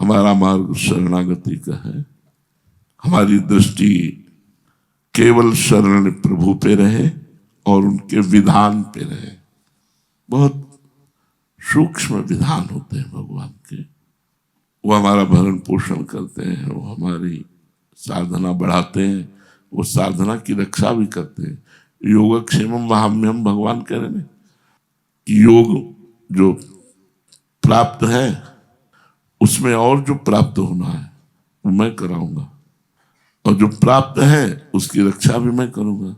हमारा मार्ग शरणागति का है। हमारी दृष्टि केवल शरण प्रभु पे रहे और उनके विधान पे रहे। बहुत सूक्ष्म विधान होते हैं भगवान के, वो हमारा भरण पोषण करते हैं, वो हमारी साधना बढ़ाते हैं, वो साधना की रक्षा भी करते हैं। योगक्षेमम वहाम्यम, भगवान कह रहे हैं कि योग जो प्राप्त है उसमें और जो प्राप्त होना है वो मैं कराऊंगा, और जो प्राप्त है उसकी रक्षा भी मैं करूंगा।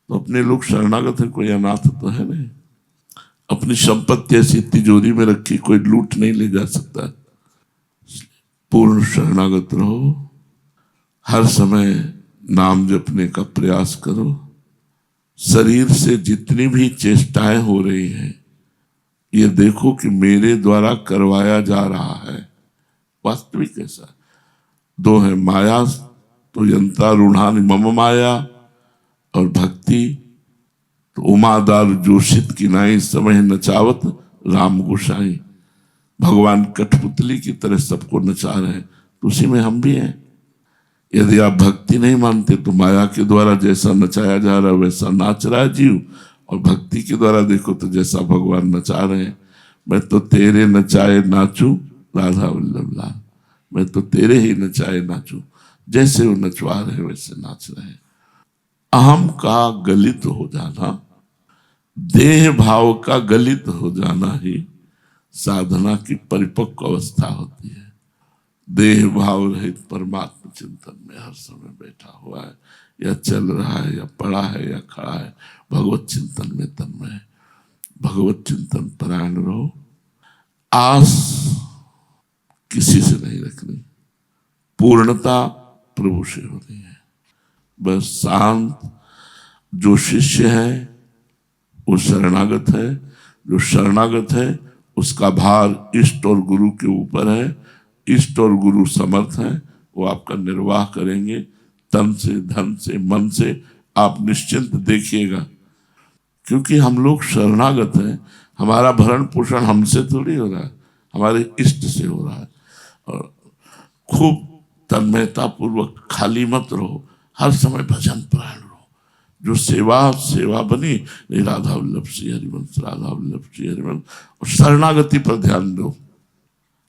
तो अपने लोग शरणागत है, कोई अनाथ तो है नहीं। अपनी संपत्ति ऐसी तिजोरी में रखी कोई लूट नहीं ले जा सकता। पूर्ण शरणागत रहो, हर समय नाम जपने का प्रयास करो। शरीर से जितनी भी चेष्टाएं हो रही हैं ये देखो कि मेरे द्वारा करवाया जा रहा है। वास्तविक ऐसा दो है, माया तो यंत्रा रूढ़ानि मम माया, और भक्ति तो उमादार जोशित की नाई समय नचावत राम गोसाई। भगवान कठपुतली की तरह सबको नचा रहे हैं, तो उसी में हम भी हैं। यदि आप भक्ति नहीं मानते तो माया के द्वारा जैसा नचाया जा रहा है वैसा नाच रहा है जीव, और भक्ति के द्वारा देखो तो जैसा भगवान नचा रहे हैं। मैं तो तेरे नचाए नाचू राधा वल्लभ लाल, मैं तो तेरे ही नचाए नाचू, जैसे वो नचवा रहे वैसे नाच रहे हैं। अहम का गलित हो जाना, देह भाव का गलित हो जाना ही साधना की परिपक्व अवस्था होती है। देह भाव रहित परमात्मा चिंतन में हर समय बैठा हुआ है, या चल रहा है, या पड़ा है, या खड़ा है, भगवत चिंतन में तन्मय है। भगवत चिंतन परायण रहो। आस किसी से नहीं रखनी, पूर्णता प्रभु से होनी है। बस शांत जो शिष्य है वो शरणागत है, जो शरणागत है उसका भार इष्ट और गुरु के ऊपर है। इष्ट और गुरु समर्थ हैं, वो आपका निर्वाह करेंगे तन से, धन से, मन से। आप निश्चिंत देखिएगा, क्योंकि हम लोग शरणागत हैं। हमारा भरण पोषण हमसे थोड़ी हो रहा है, हमारे इष्ट से हो रहा है। और खूब तन्मयता पूर्वक खाली मत रहो, हर समय भजन परायण रहो। जो सेवा बनी, राधा वल्लभ श्री हरिवंश, राधा वल्लभ श्री हरिवंश। और शरणागति पर ध्यान दो।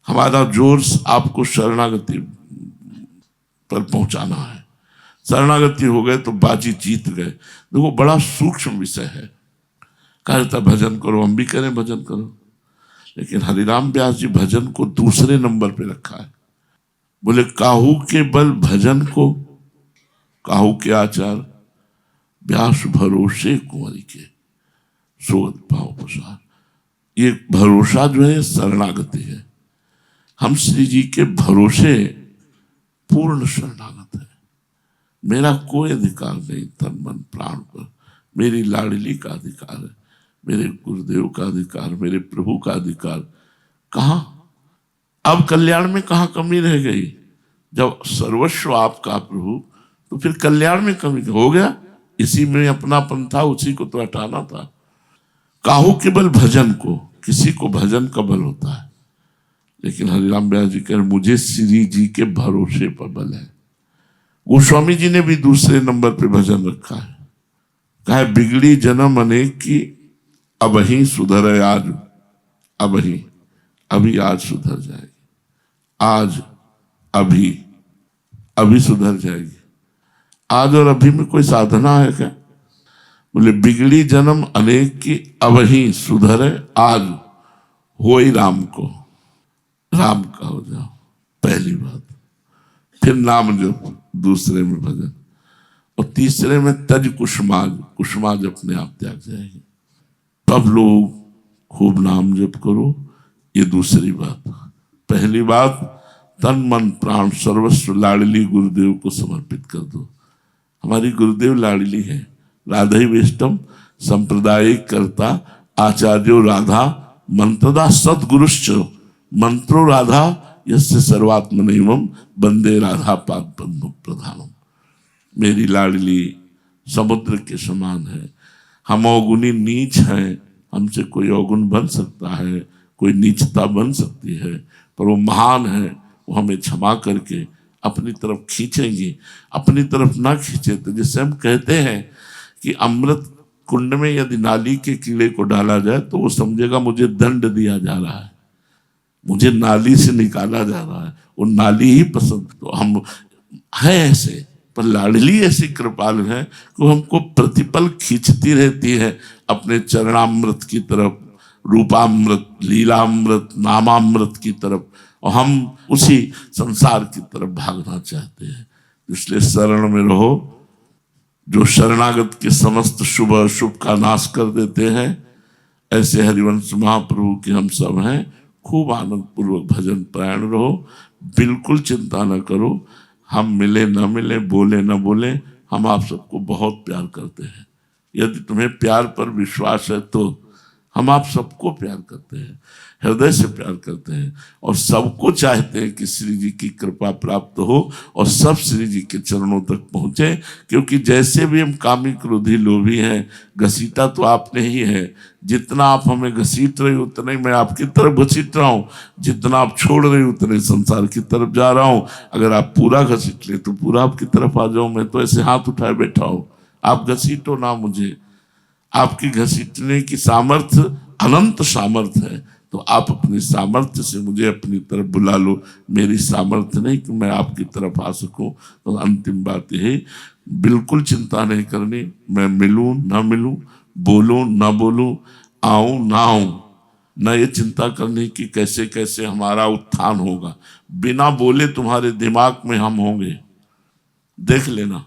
हमारा जोर आपको शरणागति पर पहुंचाना है। शरणागति हो गए तो बाजी जीत गए। देखो बड़ा सूक्ष्म विषय है। कहता भजन करो, हम भी करें भजन करो, लेकिन हरिराम व्यास जी भजन को दूसरे नंबर पे रखा है। बोले काहू के बल भजन को, काहू के आचार व्यास भरोसे कुंवरी के सोत पाओ प्रसार। ये भरोसा जो है शरणागति है। हम श्री जी के भरोसे पूर्ण शरणागत है। मेरा कोई अधिकार नहीं तन मन प्राण पर, मेरी लाडली का अधिकार है, मेरे गुरुदेव का अधिकार, मेरे प्रभु का अधिकार। कहाँ अब कल्याण में कहाँ कमी रह गई? जब सर्वस्व आपका प्रभु, तो फिर कल्याण में कमी हो गया? इसी में अपनापन था, उसी को तो हटाना था। काहू के बल भजन को, किसी को भजन का बल होता है, लेकिन हरिराम व्यास जी कह मुझे श्री जी के भरोसे पर बल है। गोस्वामी जी ने भी दूसरे नंबर पे भजन रखा है। कहा बिगड़ी जन्म अनेक की, अब ही सुधर आज, अब ही, अभी आज सुधर जाएगी, आज अभी, अभी सुधर जाएगी। आज और अभी में कोई साधना है क्या? बोले बिगड़ी जन्म अनेक की, अब ही सुधरे आज, हो ही राम को, राम का हो जाओ, पहली बात। फिर नाम जप, दूसरे में भजन, और तीसरे में तज कुसुमाज, कुसुमाज अपने आप त्याग जाएगी। तब लोग खूब नाम जप करो, ये दूसरी बात। पहली बात तन मन प्राण सर्वस्व लाडली गुरुदेव को समर्पित कर दो। हमारी गुरुदेव लाडली है। राधा वेष्टम संप्रदाय करता आचार्यो राधा मंत्रदा सदगुरुश्च, मंत्रो राधा यस्य सर्वात्मनैवम वंदे राधा पाद पद्म प्रधानम। मेरी लाडली समुद्र के समान है। हम अवगुणी नीच हैं, हमसे कोई अवगुण बन सकता है, कोई नीचता बन सकती है, पर वो महान है, वो हमें क्षमा करके अपनी तरफ खींचेंगी। अपनी तरफ ना खींचे तो जैसे हम कहते हैं कि अमृत कुंड में यदि नाली के कीड़े को डाला जाए तो वो समझेगा मुझे दंड दिया जा रहा है, मुझे नाली से निकाला जा रहा है, वो नाली ही पसंद। तो हम है ऐसे, पर लाडली ऐसी कृपालु है कि हमको प्रतिपल खींचती रहती है अपने चरणामृत की तरफ, रूपामृत, लीलामृत, नामामृत की तरफ, और हम उसी संसार की तरफ भागना चाहते हैं। इसलिए शरण में रहो, जो शरणागत के समस्त शुभ अशुभ का नाश कर देते हैं, ऐसे हरिवंश महाप्रभु के हम सब हैं। खूब आनंद पूर्वक भजन परायण रहो, बिल्कुल चिंता न करो। हम मिले न मिले, बोले न बोले, हम आप सबको बहुत प्यार करते हैं। यदि तुम्हें प्यार पर विश्वास है तो हम आप सबको प्यार करते हैं, हृदय से प्यार करते हैं, और सबको चाहते हैं कि श्री जी की कृपा प्राप्त हो और सब श्री जी के चरणों तक पहुंचे। क्योंकि जैसे भी हम कामी क्रोधी लोभी हैं, घसीटा तो आपने ही है। जितना आप हमें घसीट रहे उतना ही मैं आपकी तरफ घसीट रहा हूँ, जितना आप छोड़ रहे उतने संसार की तरफ जा रहा हूँ। अगर आप पूरा घसीट ले तो पूरा आपकी तरफ आ जाऊं। मैं तो ऐसे हाथ उठाए बैठा हूँ, आप घसीटो ना मुझे। आपकी घसीटने की सामर्थ्य अनंत सामर्थ्य है, तो आप अपनी सामर्थ्य से मुझे अपनी तरफ बुला लो। मेरी सामर्थ्य नहीं कि मैं आपकी तरफ आ सकूं। तो अंतिम बात यही, बिल्कुल चिंता नहीं करनी, मैं मिलूं ना मिलूं, बोलूं ना बोलूं, आऊं ना आऊं, न ये चिंता करनी कि कैसे कैसे हमारा उत्थान होगा। बिना बोले तुम्हारे दिमाग में हम होंगे, देख लेना।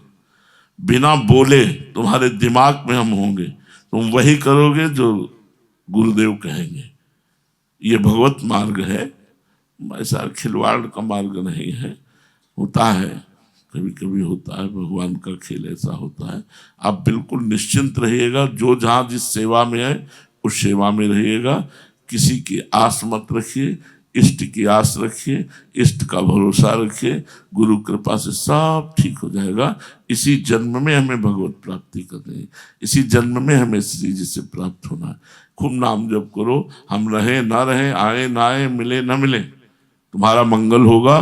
बिना बोले तुम्हारे दिमाग में हम होंगे, तुम वही करोगे जो गुरुदेव कहेंगे। ये भगवत मार्ग है, ऐसा खिलवाड़ का मार्ग नहीं है। होता है, कभी कभी होता है, भगवान का खेल ऐसा होता है। आप बिल्कुल निश्चिंत रहिएगा, जो जहाँ जिस सेवा में है उस सेवा में रहिएगा। किसी की आस मत रखिए, इष्ट की आस रखिए, इष्ट का भरोसा रखिए। गुरु कृपा से सब ठीक हो जाएगा। इसी जन्म में हमें भगवत प्राप्ति करनी है, इसी जन्म में हमें श्री जी से प्राप्त होना है। खूब नाम जप करो, हम रहे ना रहे, आए ना आए, मिले ना मिले, तुम्हारा मंगल होगा।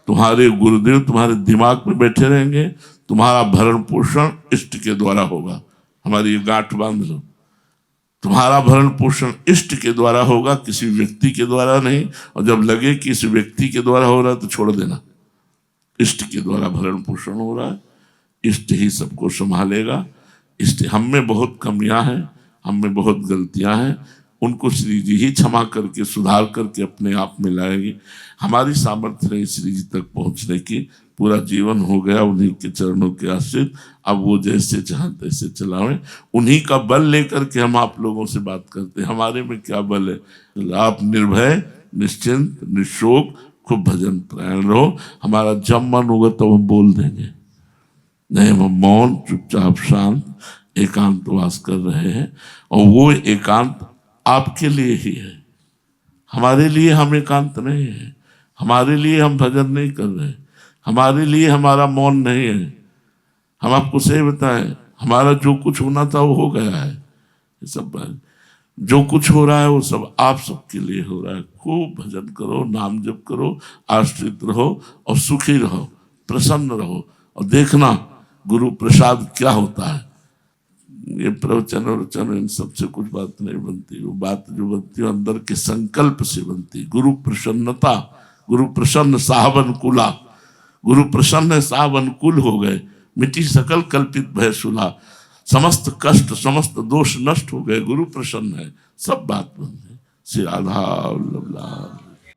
तुम्हारे गुरुदेव तुम्हारे दिमाग में बैठे रहेंगे। तुम्हारा भरण पोषण इष्ट के द्वारा होगा। हमारी ये गांठ बांध लो, तुम्हारा भरण पोषण इष्ट के द्वारा होगा, किसी व्यक्ति के द्वारा नहीं। और जब लगे कि इस व्यक्ति के द्वारा हो रहा है तो छोड़ देना। इष्ट के द्वारा भरण पोषण हो रहा है, इष्ट ही सबको संभालेगा। इष्ट, हम में बहुत कमियां हैं, हम में बहुत गलतियां हैं, उनको श्री जी ही क्षमा करके सुधार करके अपने आप में लाएंगे। हमारी सामर्थ्य नहीं श्री जी तक पहुंचने की, पूरा जीवन हो गया उन्हीं के चरणों के आश्रित। अब वो जैसे चाहें तैसे चलावें, उन्हीं का बल लेकर के हम आप लोगों से बात करते हैं। हमारे में क्या बल है? आप निर्भय, निश्चिंत, निशोक खूब भजन परायण रहो। हमारा जब मन होगा तब हम बोल देंगे, नहीं हम मौन चुपचाप शांत एकांतवास कर रहे हैं। और वो एकांत आपके लिए ही है, हमारे लिए हम एकांत नहीं है, हमारे लिए हम भजन नहीं कर रहे, हमारे लिए हमारा मौन नहीं है। हम आपको सही बताएं, हमारा जो कुछ होना था वो हो गया है। ये सब जो कुछ हो रहा है वो सब आप सबके लिए हो रहा है। खूब भजन करो, नाम जप करो, आश्रित रहो और सुखी रहो, प्रसन्न रहो, और देखना गुरु प्रसाद क्या होता है। ये प्रवचन और वचन इन सबसे कुछ बात नहीं बनती, वो बात जो बनती है अंदर के संकल्प से बनती। गुरु प्रसन्नता, गुरु प्रसन्न साहब अनुकूला, गुरु प्रसन्न साहब अनुकूल हो गए, मिट्टी सकल कल्पित भय सुला, समस्त कष्ट समस्त दोष नष्ट हो गए, गुरु प्रसन्न है, सब बात बन गई। श्री राधा वल्लभ लाल।